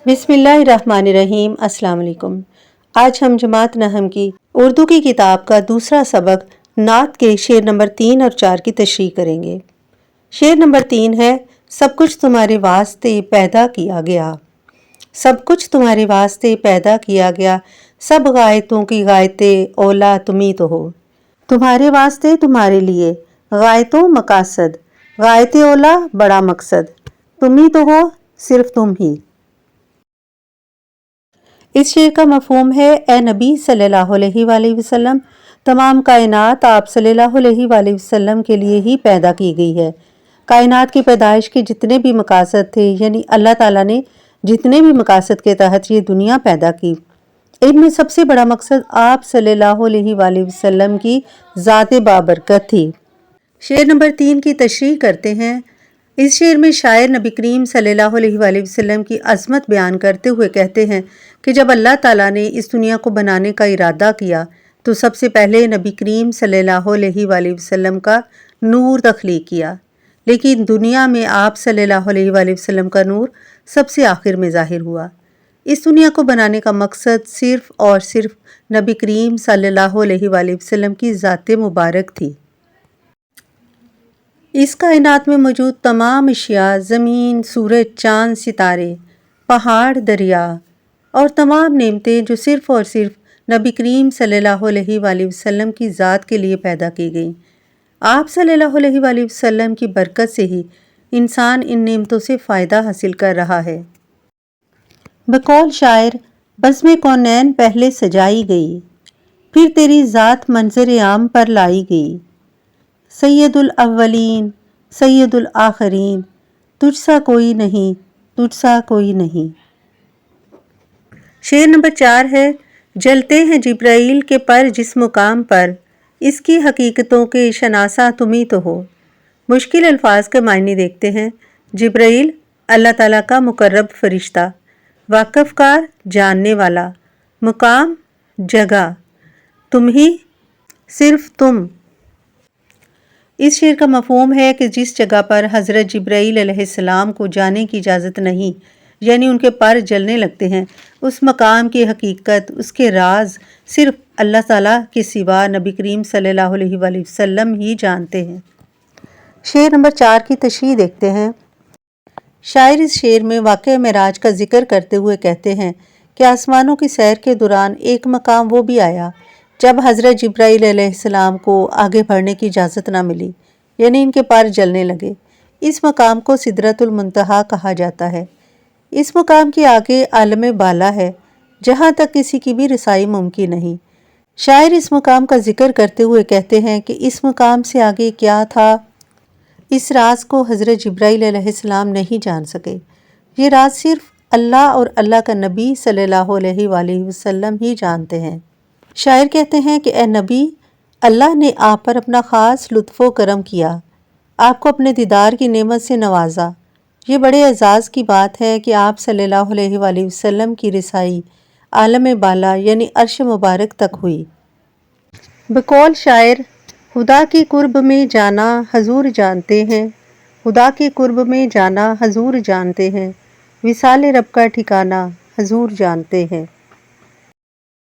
بسم اللہ الرحمن الرحیم۔ السلام علیکم۔ آج ہم جماعت نحم کی اردو کی کتاب کا دوسرا سبق نعت کے شعر نمبر 3 اور 4 کی تشریح کریں گے۔ شعر نمبر 3 ہے، سب کچھ تمہارے واسطے پیدا کیا گیا۔ سب کچھ تمہارے واسطے پیدا کیا گیا، سب غایتوں کی غایت اولا تمہیں تو ہو۔ تمہارے واسطے تمہارے لیے، غایتوں مقاصد، غایت اولا بڑا مقصد، تمہیں تو ہو صرف تم ہی۔ اس شعر کا مفہوم ہے، اے نبی صلی اللہ علیہ وآلہ وسلم، تمام کائنات آپ صلی اللہ علیہ وآلہ وسلم کے لیے ہی پیدا کی گئی ہے۔ کائنات کی پیدائش کے جتنے بھی مقاصد تھے، یعنی اللہ تعالیٰ نے جتنے بھی مقاصد کے تحت یہ دنیا پیدا کی، ان میں سب سے بڑا مقصد آپ صلی اللہ علیہ وآلہ وسلم کی ذات بابرکت تھی۔ شعر نمبر 3 کی تشریح کرتے ہیں۔ اس شعر میں شاعر نبی کریم صلی اللہ علیہ وآلہ وسلم کی عظمت بیان کرتے ہوئے کہتے ہیں کہ جب اللہ تعالیٰ نے اس دنیا کو بنانے کا ارادہ کیا تو سب سے پہلے نبی کریم صلی اللہ علیہ وآلہ وسلم کا نور تخلیق کیا، لیکن دنیا میں آپ صلی اللہ علیہ وآلہ وسلم کا نور سب سے آخر میں ظاہر ہوا۔ اس دنیا کو بنانے کا مقصد صرف اور صرف نبی کریم صلی اللہ علیہ وآلہ وسلم کی ذات مبارک تھی۔ اس کائنات میں موجود تمام اشیاء، زمین، سورج، چاند، ستارے، پہاڑ، دریا اور تمام نعمتیں جو صرف اور صرف نبی کریم صلی اللہ علیہ وآلہ وسلم کی ذات کے لیے پیدا کی گئیں۔ آپ صلی اللہ علیہ وآلہ وسلم کی برکت سے ہی انسان ان نعمتوں سے فائدہ حاصل کر رہا ہے۔ بقول شاعر، بزم کونین پہلے سجائی گئی، پھر تیری ذات منظر عام پر لائی گئی۔ سید الاولین سید الآخرین، تجھ سا کوئی نہیں، تجھ سا کوئی نہیں۔ شعر نمبر 4 ہے، جلتے ہیں جبرائیل کے پر جس مقام پر، اس کی حقیقتوں کے شناسا تمہیں تو ہو۔ مشکل الفاظ کے معنی دیکھتے ہیں۔ جبرائیل اللہ تعالیٰ کا مقرب فرشتہ، واقف کار جاننے والا، مقام جگہ، تم ہی صرف تم۔ اس شعر کا مفہوم ہے کہ جس جگہ پر حضرت جبرائیل علیہ السلام کو جانے کی اجازت نہیں، یعنی ان کے پر جلنے لگتے ہیں، اس مقام کی حقیقت، اس کے راز صرف اللہ تعالیٰ کے سوا نبی کریم صلی اللہ علیہ وآلہ وسلم ہی جانتے ہیں۔ شعر نمبر 4 کی تشریح دیکھتے ہیں۔ شاعر اس شعر میں واقعہ معراج کا ذکر کرتے ہوئے کہتے ہیں کہ آسمانوں کی سیر کے دوران ایک مقام وہ بھی آیا جب حضرت جبرائیل علیہ السلام کو آگے بڑھنے کی اجازت نہ ملی، یعنی ان کے پر جلنے لگے۔ اس مقام کو سدرۃ المنتہا کہا جاتا ہے۔ اس مقام کے آگے عالم بالا ہے، جہاں تک کسی کی بھی رسائی ممکن نہیں۔ شاعر اس مقام کا ذکر کرتے ہوئے کہتے ہیں کہ اس مقام سے آگے کیا تھا، اس راز کو حضرت جبرائیل علیہ السلام نہیں جان سکے۔ یہ راز صرف اللہ اور اللہ کا نبی صلی اللہ علیہ وآلہ وسلم ہی جانتے ہیں۔ شاعر کہتے ہیں کہ اے نبی، اللہ نے آپ پر اپنا خاص لطف و کرم کیا، آپ کو اپنے دیدار کی نعمت سے نوازا۔ یہ بڑے اعزاز کی بات ہے کہ آپ صلی اللہ علیہ وآلہ وسلم کی رسائی عالم بالا یعنی عرش مبارک تک ہوئی۔ بقول شاعر، خدا کے قرب میں جانا حضور جانتے ہیں، خدا کے قرب میں جانا حضور جانتے ہیں، وصال رب کا ٹھکانہ حضور جانتے ہیں۔